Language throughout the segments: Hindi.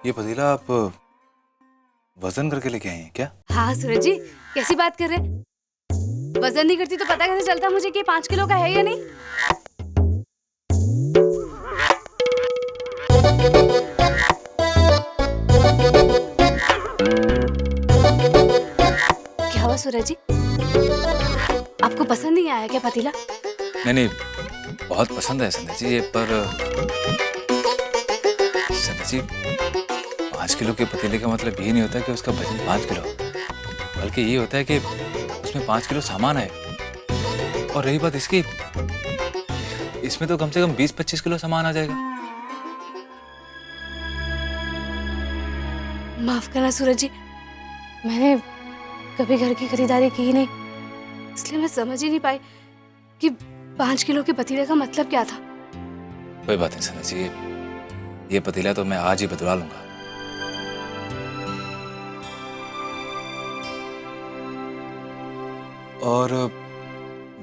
ये पतीला आप वजन करके लेके आई हैं क्या? हाँ सूरज जी, कैसी बात कर रहे हैं? वजन नहीं करती तो पता कैसे चलता मुझे कि 5 किलो का है या नहीं? क्या हुआ सूरज जी? आपको पसंद नहीं आया क्या पतीला? नहीं, बहुत पसंद है संध्या जी ये, पर संध्या जी 5 किलो के पतीले का मतलब ये नहीं होता कि उसका वजन 5 किलो, बल्कि ये होता है कि उसमें 5 किलो सामान है। और रही बात इसकी, इसमें तो कम से कम 20-25 किलो सामान आ जाएगा। माफ करना सूरज जी, मैंने कभी घर की खरीदारी की ही नहीं, इसलिए मैं समझ ही नहीं पाई कि 5 किलो के पतीले का मतलब क्या था। कोई बात नहीं संध्या जी, ये पतीला तो मैं आज ही बदलवा लूंगा। और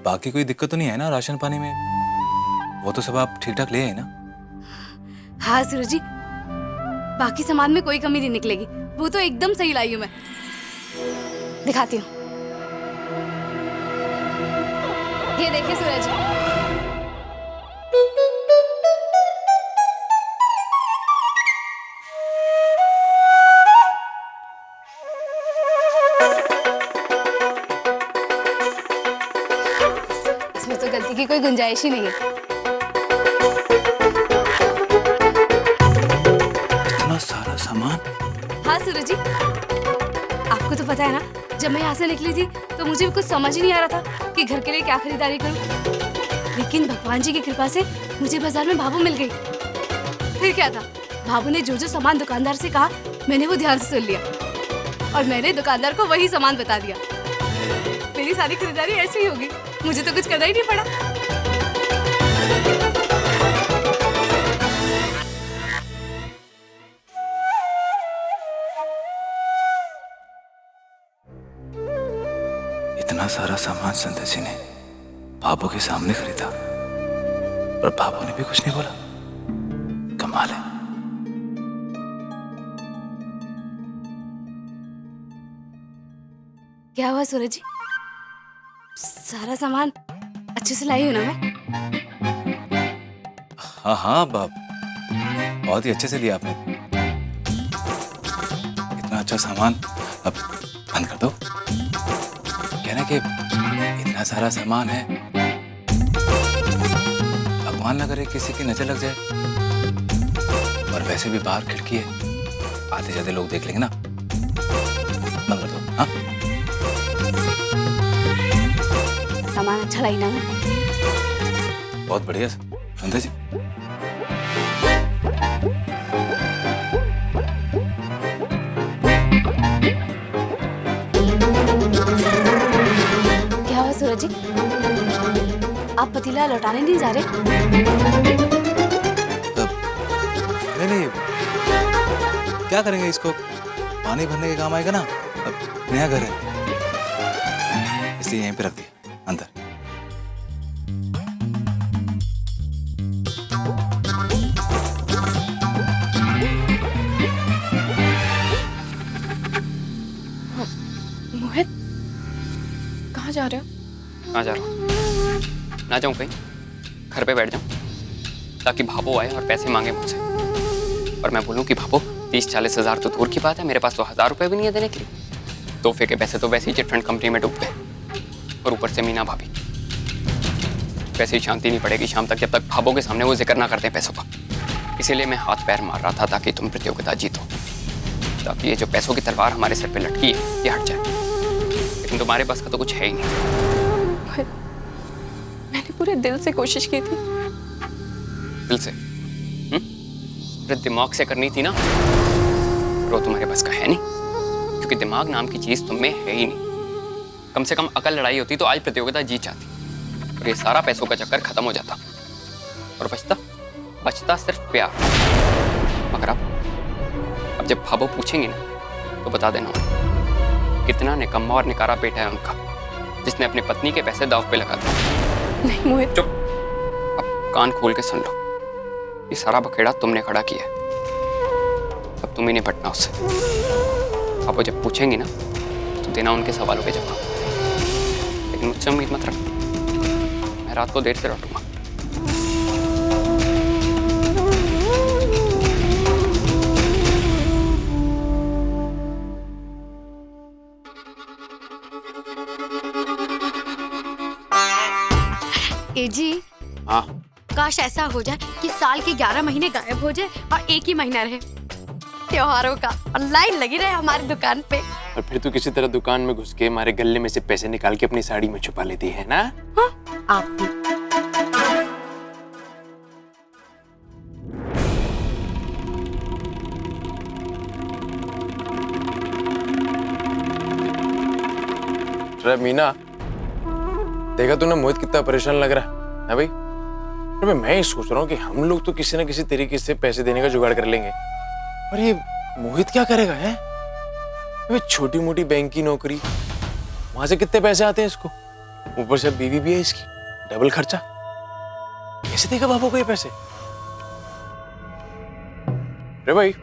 बाकी कोई दिक्कत तो नहीं है ना राशन पानी में? वो तो सब आप ठीक ठाक ले आए ना? हाँ सूरज जी, बाकी सामान में कोई कमी नहीं निकलेगी, वो तो एकदम सही लाई हूँ मैं। दिखाती हूँ, ये देखिए सूरज जी। इसमें तो गलती की कोई गुंजाइश ही नहीं है। इतना सारा सामान? हाँ सूरज जी, आपको तो पता है ना, जब मैं यहाँ से निकली थी तो मुझे कुछ समझ ही नहीं आ रहा था कि घर के लिए क्या खरीदारी करूं। लेकिन भगवान जी की कृपा से मुझे बाजार में भाभू मिल गई। फिर क्या था, भाभू ने जो जो सामान दुकानदार से कहा मैंने वो ध्यान से सुन लिया और मैंने दुकानदार को वही सामान बता दिया। मेरी सारी खरीदारी ऐसे ही होगी, मुझे तो कुछ करना ही नहीं पड़ा। इतना सारा सामान संध्या जी ने बाबू के सामने खरीदा पर बाबू ने भी कुछ नहीं बोला। कमाल है। क्या हुआ सूरज जी, सारा सामान अच्छे से लाई हूं ना मैं? हाँ बाप, बहुत ही अच्छे से लिया आपने। इतना अच्छा सामान अब बंद कर दो। कहना कि इतना सारा सामान है, भगवान न करे किसी की नजर लग जाए। और वैसे भी बाहर खिड़की है, आते जाते लोग देख लेंगे ना। बंद कर दो। हाँ, सामान अच्छा लाई ना मैं? बहुत बढ़िया संध्या जी। क्या हुआ सूरज जी, आप पतीला लौटाने नहीं जा रहे? नहीं, क्या करेंगे इसको? पानी भरने के काम आएगा ना। अब नया घर है, इसलिए यहीं पे रख दिया अंदर। मोहित, कहाँ जा रहे हो? कहाँ जा रहा हूँ? ना जाऊँ कहीं, घर पे बैठ जाऊँ ताकि भाभो आए और पैसे मांगे मुझसे और मैं बोलूँ कि भाभो 30-40 हज़ार तो दूर की बात है, मेरे पास तो 1000 रुपये भी नहीं है देने के लिए। तोहफे के पैसे तो वैसे ही चिट फंड कंपनी में डूब गए और ऊपर से मीना भाभी। वैसे ही शांति नहीं पड़ेगी शाम तक जब तक भाभो के सामने वो जिक्र ना करते पैसों का। इसीलिए मैं हाथ पैर मार रहा था ताकि तुम प्रतियोगिता जीतो, ताकि ये जो पैसों की तलवार हमारे सर पे लटकी है ये हट जाए। लेकिन तुम्हारे पास का तो कुछ है ही नहीं। मैंने पूरे दिल से कोशिश की थी। दिल से? अरे दिमाग से करनी थी ना, वो तुम्हारे बस का है नहीं, क्योंकि दिमाग नाम की चीज तुम में है ही नहीं। कम से कम अकल लड़ाई होती तो आज प्रतियोगिता जीत जाती और ये सारा पैसों का चक्कर खत्म हो जाता और बचता सिर्फ प्यार। मगर अब जब भाभो पूछेंगी ना तो बता देना कितना निकम्मा और निकारा बेटा है उनका, जिसने अपनी पत्नी के पैसे दांव पे लगा दिए। नहीं मोहित, चुप, अब कान खोल के सुन लो। ये सारा बखेड़ा तुमने खड़ा किया है। अब तुम ही निपटना उससे। अब वो जब पूछेंगी ना तो देना उनके सवालों के जवाब, लेकिन मुझसे उम्मीद मत रखना, मैं रात को देर से लौटूंगा। ए जी, हाँ काश ऐसा हो जाए कि साल के 11 महीने गायब हो जाए और एक ही महीना रहे त्योहारों का, और लाइन लगी रहे हमारी दुकान पे। और फिर तू किसी तरह दुकान में घुस के हमारे गले में से पैसे निकाल के अपनी साड़ी में छुपा लेती है ना। हाँ, आप भी। अरे मीना, देखा तूने मोहित कितना परेशान लग रहा है भाई। अरे मैं ही सोच रहा हूँ कि हम लोग तो किसी न किसी तरीके से पैसे देने का जुगाड़ कर लेंगे, और ये मोहित क्या करेगा है? अबे छोटी मोटी बैंक की नौकरी, वहां से कितने पैसे आते हैं इसको, ऊपर से बीवी भी है इसकी, डबल खर्चा। कैसे देगा बाबू को ये पैसे? अरे भाई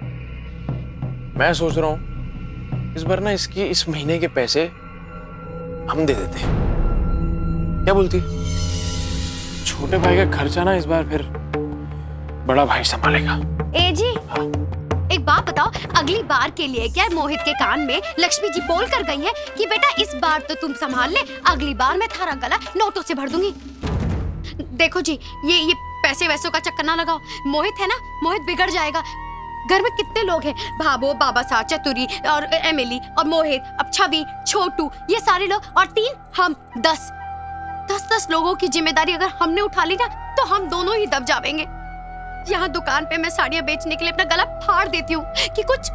मैं सोच रहा हूँ इस बार ना इसकी इस महीने के पैसे हम दे देते हैं, क्या बोलती? छोटे भाई का खर्चा ना इस बार फिर बड़ा भाई संभालेगा। ए जी, हाँ। एक बात बताओ, अगली बार के लिए क्या मोहित के कान में लक्ष्मी जी बोल कर गई है कि बेटा इस बार तो तुम संभाल ले, अगली बार मैं थारा गला नोटों से भर दूंगी। देखो जी, ये पैसे वैसों का चक्कर ना लगाओ, मोहित है ना, मोहित बिगड़ जाएगा। घर में कितने लोग हैं, भाभो, बाबा साहब, चतुरी और एमिली और मोहित, अब छवि, छोटू, ये सारे लोग, और 3 हम, 10 लोगों की जिम्मेदारी अगर हमने उठा ली ना तो हम दोनों ही दब जाएंगे। यहाँ दुकान पे मैं साड़ियाँ बेचने के लिए अपना गला फाड़ देती हूँ कि कुछ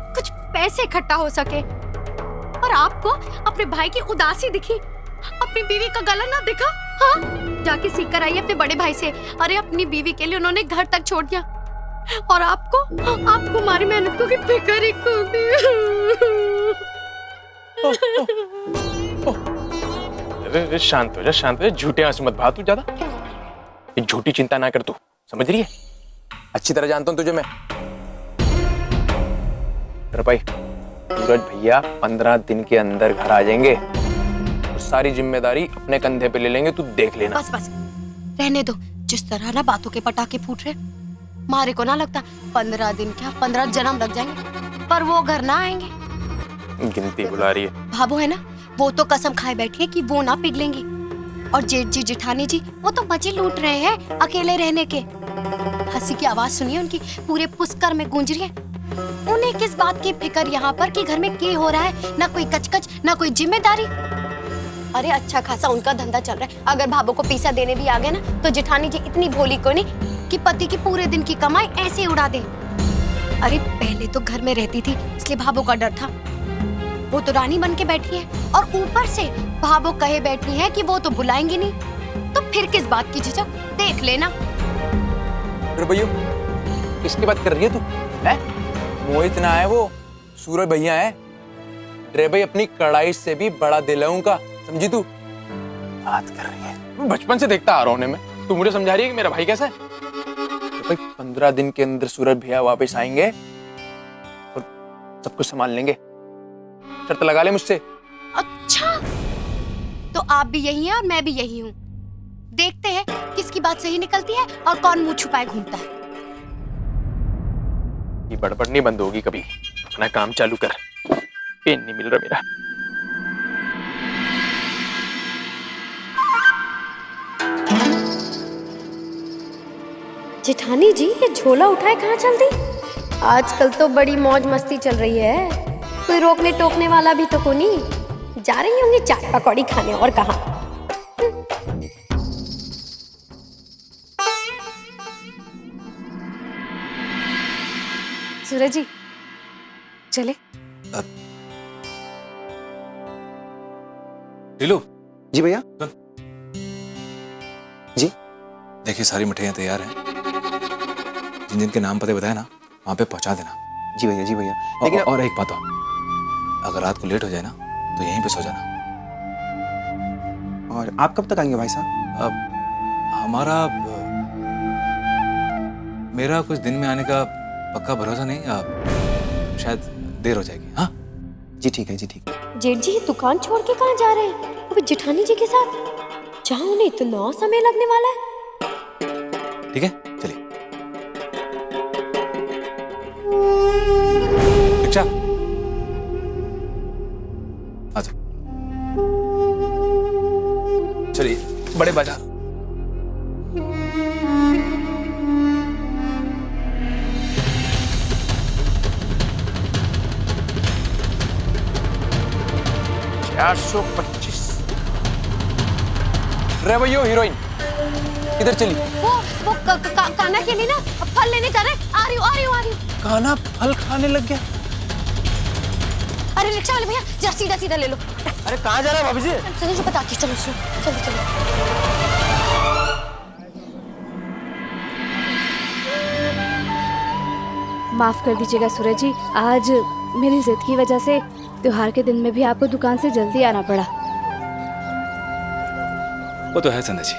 पैसे इकट्ठा हो सके, और आपको अपने भाई की उदासी दिखी, अपनी बीवी का गला ना दिखा। हाँ, जाके सीख कर आई अपने बड़े भाई से। अरे अपनी बीवी के लिए उन्होंने घर तक छोड़ दिया, और आपको हमारी मेहनत को की फिक्र ही अरे शांत हो जा, झूठे आंसू मत बहा तू ज्यादा, ये झूठी चिंता ना कर तू, समझ रही है? अच्छी तरह जानता हूं तुझे मैं। अरे भाई सूरज भैया 15 दिन के अंदर घर आ जाएंगे, तो सारी जिम्मेदारी अपने कंधे पे ले लेंगे, तू देख लेना। बस रहने दो, जिस तरह ना बातों के पटाखे फूट रहे, मारे को ना लगता 15 दिन क्या 15 जन्म लग जाएंगे, पर वो घर ना आएंगे। गिनती बुला रही है। भाभो है ना, वो तो कसम खाए बैठी है कि वो ना पिघलेंगी, और जेठ जी जेठानी जी वो तो मजे लूट रहे हैं अकेले रहने के। हंसी की आवाज सुनिए उनकी, पूरे पुष्कर में गूंज रही है। उन्हें किस बात की फिक्र यहाँ पर कि घर में क्या हो रहा है, ना कोई कचकच, ना कोई जिम्मेदारी। अरे अच्छा खासा उनका धंधा चल रहा है, अगर भाभो को पैसा देने भी आ गए ना तो जेठानी जी इतनी भोली को नहीं कि पति की पूरे दिन की कमाई ऐसे उड़ा दे। अरे पहले तो घर में रहती थी इसलिए भाभो का डर था, वो तो रानी बन के बैठी है, और ऊपर से भाभो कहे बैठी है कि वो तो बुलाएंगी नहीं, तो फिर किस बात की झिझक, देख लेना। अरे भैया किसकी बात कर रही है तू? है मोहित ना है वो, सूरज भैया है। रे भाई अपनी कड़ाई से भी बड़ा दिल है उनका, समझी तू? बात कर रही है, मैं बचपन से देखता आ रहा हूं मैं, तू मुझे समझा रही है कि मेरा भाई कैसा है? भाई 15 दिन के अंदर सूरज भैया वापस आएंगे और सब कुछ संभाल लेंगे, शर्त लगा ले मुझसे। अच्छा, तो आप भी यही हैं और मैं भी यही हूँ, देखते हैं किसकी बात सही निकलती है और कौन मुंह छुपाए घूमता है। ये बड़बड़ नहीं बंद होगी कभी, अपना काम चालू कर, पेन नहीं मिल रहा मेरा। जेठानी जी ये झोला उठाए कहाँ चल दी? आजकल तो बड़ी मौज मस्ती चल रही है, कोई रोकने टोकने वाला भी तो कोई नहीं। जा रही होंगी चाट पकौड़ी खाने, और कहाँ। सूरज जी चले। लीलू जी भैया। जी देखिए सारी मिठाइयाँ तैयार हैं, जिन जिन के नाम पते बताए ना वहाँ पे पहुँचा देना। जी भैया, जी भैया। लेकिन और एक बात और, अगर रात को लेट हो जाए ना तो यहीं पे सो जाना। और आप कब तक आएंगे भाई साहब? अब हमारा मेरा कुछ दिन में आने का पक्का भरोसा नहीं। शायद देर हो जाएगी। हाँ जी ठीक है, जी ठीक है। जेठ जी दुकान छोड़ के कहाँ जा रहे हैं? अभी जेठानी जी के साथ, जहाँ उन्हें इतना समय लगने वाला है। ठीक है, चलिए। रिक्शा आ जाओ, चलिए बड़े बाजार। $425। रे भैया हीरोइन किधर चली? वो काना के लिए ना फल लेने जा रहे हैं। आ रही हूँ। काना फल खाने लग गया। अरे रिक्शा वाले भैया जरा सीधा ले लो। अरे कहाँ जा रहा है भाभी जी? चलो जो बताती हूँ, चलो। माफ कर दीजिएगा सूरज जी, आज मेरी जिद की वजह से त्योहार के दिन में भी आपको दुकान से जल्दी आना पड़ा। वो तो है संध्या जी,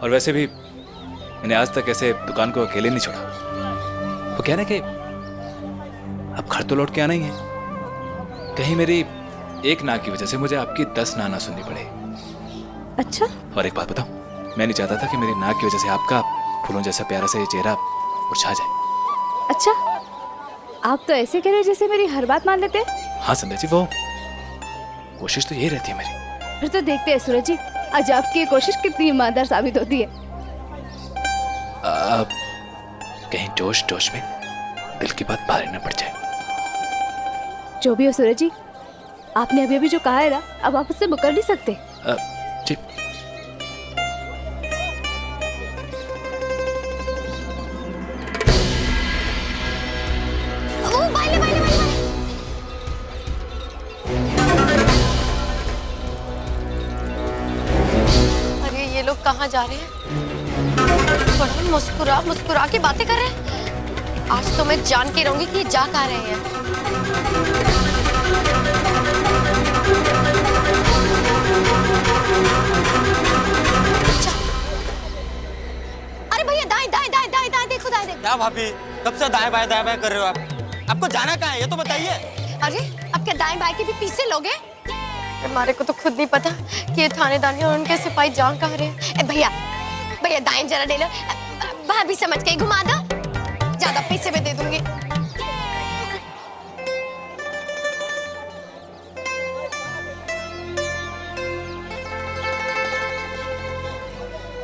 और वैसे भी मैंने आज तक ऐसे दुकान को अकेले नहीं छोड़ा। वो कहना कि अब घर तो लौट के आना ही है, कहीं मेरी एक ना की वजह से मुझे आपकी 10 ना सुननी पड़े। अच्छा, और एक बात बताऊं, मैं नहीं चाहता था कि मेरी नाक की वजह से आपका फूलों जैसा प्यारा सा ये चेहरा मुरझा जाए। अच्छा, आप तो ऐसे कह रहे जैसे मेरी हर बात मान लेते। हाँ संध्या जी, वो कोशिश तो यही रहती है मेरी। फिर तो देखते हैं सूरज जी, आज आपकी कोशिश कितनी ईमानदार साबित होती है। कहीं जोश में दिल की बात बाहर न पड़ जाए। जो भी हो सूरज जी, आपने अभी जो कहा है ना, अब आप उससे मुकर नहीं सकते। जी अरे ये लोग कहाँ जा रहे हैं? बड़ा मुस्कुरा के बातें कर रहे हैं। आज तो मैं जान के रहूंगी कि ये जा कहाँ रहे हैं। अच्छा। अरे भैया दाएं देखो। क्या भाभी, कब से दाएं बाएं कर रहे हो आप? आपको जाना कहाँ है ये तो बताइए। अरे अब क्या दाएं बाएं के भी पीछे लोग हैं? हमारे को तो खुद नहीं पता कि ये थानेदार और उनके सिपाही जा कहाँ रहे हैं। भैया दाएं जरा ले लो, भाभी समझ के ही घुमा दो, ज्यादा पैसे में दे दूंगी।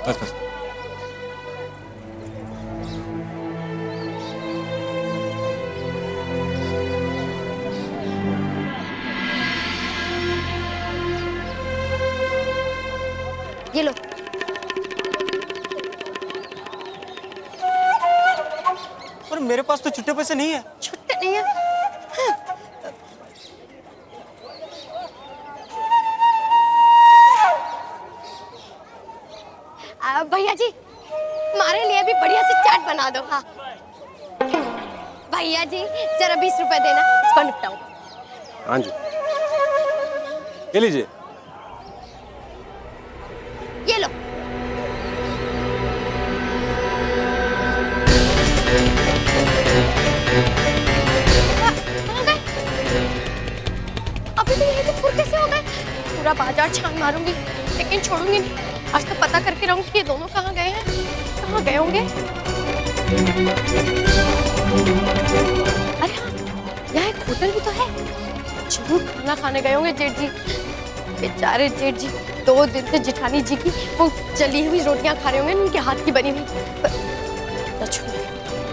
बस ये लो। पर मेरे पास तो छुट्टे पैसे नहीं है। छुट्टे नहीं है? भैया जी, हमारे लिए भी बढ़िया सी चाट बना दो। हाँ भैया जी, जरा 20 रुपए देना, इसको निपटाऊं। हाँ जी, ये लीजिए। ये लो। अभी भी यही फुर कैसे हो गए? पूरा बाजार छान मारूंगी, लेकिन छोड़ूंगी नहीं। आज तो पता करके रहूंगी कि ये दोनों कहाँ गए हैं, कहाँ गए होंगे। अरे हाँ, यहाँ एक होटल भी तो है, जरूर खाना खाने गए होंगे जेठ जी। बेचारे जेठ जी 2 दिन से जेठानी जी की वो जली हुई रोटियां खा रहे होंगे, उनके हाथ की बनी हुई।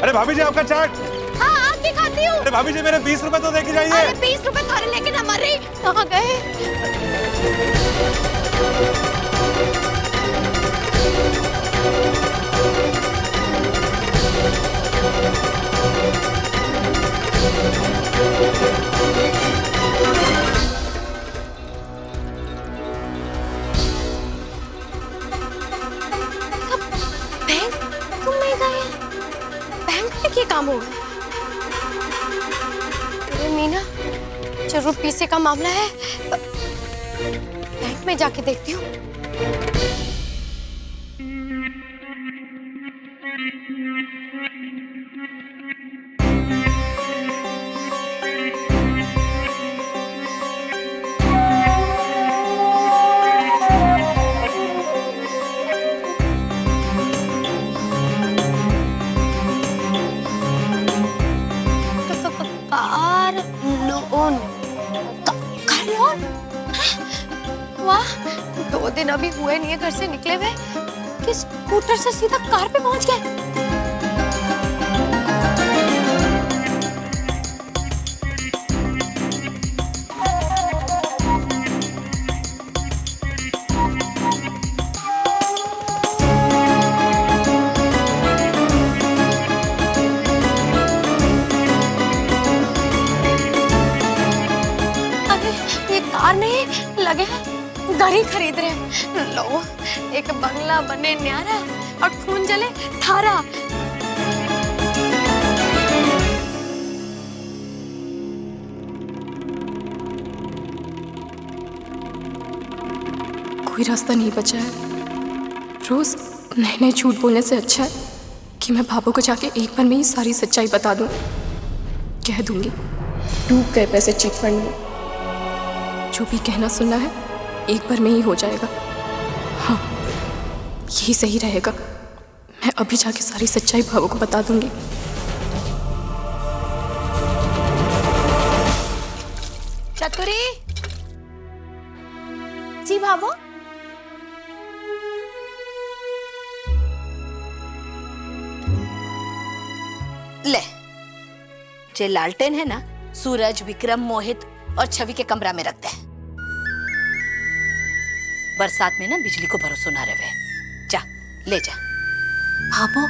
अरे भाभी जी आपका चाट। हाँ आपकी खाती हूँ। अरे भाभी जी मेरे 20 रुपए तो देके जाइए। अरे 20 रुपए थारे लेकिन हमारे कहाँ गए? बैंक तुम नहीं गए? बैंक में क्या काम होगा? अरे मीना, जरूर पैसे का मामला है, बैंक में जाके देखती हूँ। 2 दिन अभी हुए नहीं है घर से निकले हुए कि स्कूटर से सीधा कार पे पहुंच गए। कार नहीं लगे हैं घर ही खरीद रहे हैं। लो एक बंगला बने न्यारा और खून जले थारा। कोई रास्ता नहीं बचा है। रोज नए नए झूठ बोलने से अच्छा है कि मैं बाबू को जाके एक बार में ही सारी सच्चाई बता दूं। कह दूंगी डूब गए पैसे चिट फंड में। जो भी कहना सुनना है एक बार में ही हो जाएगा। हाँ यही सही रहेगा। मैं अभी जाके सारी सच्चाई बाबू को बता दूंगी। चतुरी जी बाबू। ले जे लालटेन है ना, सूरज, विक्रम, मोहित और छवि के कमरा में रखते हैं। बरसात में ना बिजली को भरोसा ना रहे। जा ले जा। भाभो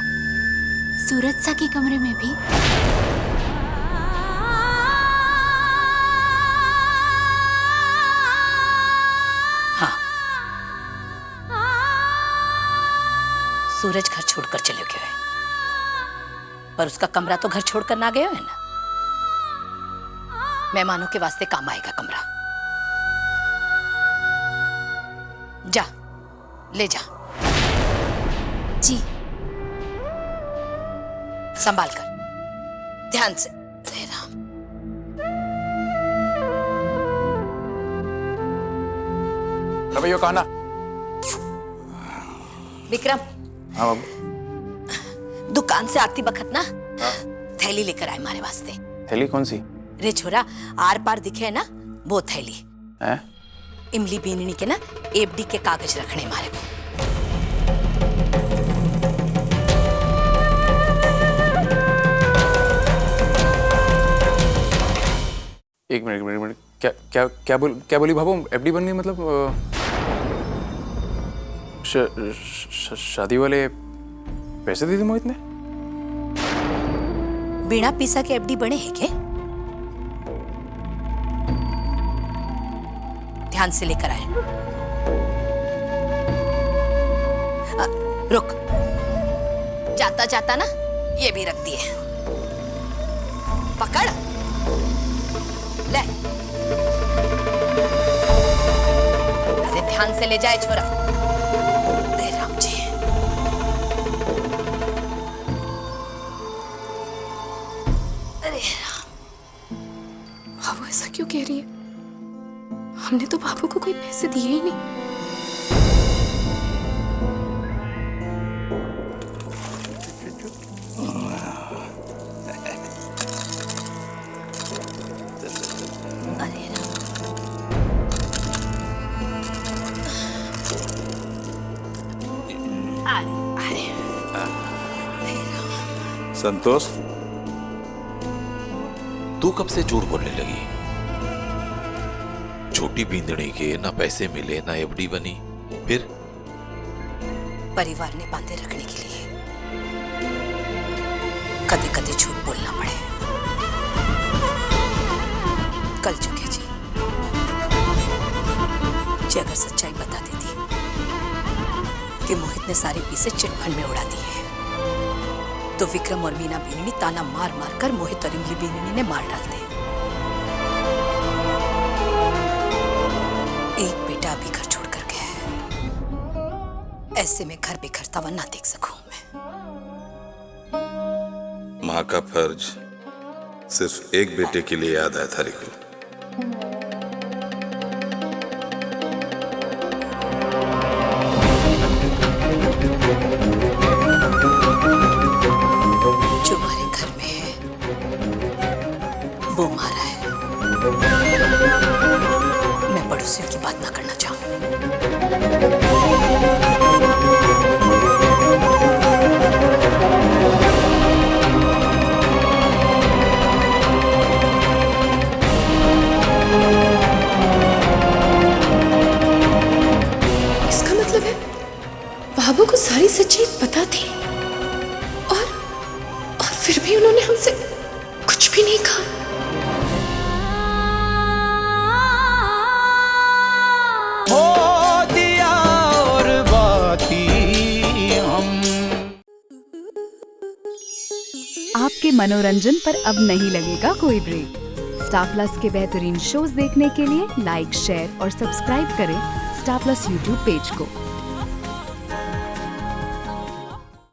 सूरज सा के कमरे में भी? हाँ सूरज घर छोड़कर चले गए हैं, पर उसका कमरा तो घर छोड़कर ना गया है ना। मेहमानों के वास्ते काम आएगा कमरा। जा ले जा। जी संभाल कर, ध्यान से। तेरा भैया कहा ना। विक्रम। हाँ बाबू। दुकान से आती बखत ना थैली लेकर आए हमारे वास्ते। थैली कौन सी? रे छोरा आर पार दिखे ना वो थैली है? इमली बीननी के ना एफडी के कागज रखने मारे को। एक मिनट क्या बोली भाभो? एफडी बन गई मतलब शादी वाले पैसे दे दिए मोहित ने? बिना पैसा के एफडी बने हैं क्या? ध्यान से लेकर आए। रुक, जाता जाता ना ये भी रख दिए। पकड़ ले। अरे ध्यान से ले जाए छोरा। दे राम जी। अरे बाबू ऐसा क्यों कह रही है? हमने तो बाबू को कोई पैसे दिए ही नहीं। संतोष, तू कब से झूठ बोलने लगी? छोटी बींदड़ी के ना पैसे मिले ना एफडी बनी, फिर परिवार ने बांधे रखने के लिए कभी कभी झूठ बोलना पड़े। कल चुके जी अगर सच्चाई बता देती कि मोहित ने सारे पैसे चिटफंड में उड़ा दिए हैं, तो विक्रम और मीना बीननी ताना मार मार कर मोहित और इमली बीननी ने मार डालते। एक बेटा अभी घर छोड़कर गया है, ऐसे में घर बिखरता हुआ ना देख सकूं मैं। माँ का फर्ज सिर्फ एक बेटे के लिए याद आया था रिकू। जो हमारे घर में है वो मारा है। मैं पड़ोसियों की बात ना करना चाहूं। मनोरंजन पर अब नहीं लगेगा कोई ब्रेक। स्टार प्लस के बेहतरीन शोज देखने के लिए लाइक, शेयर और सब्सक्राइब करें स्टार प्लस यूट्यूब पेज को।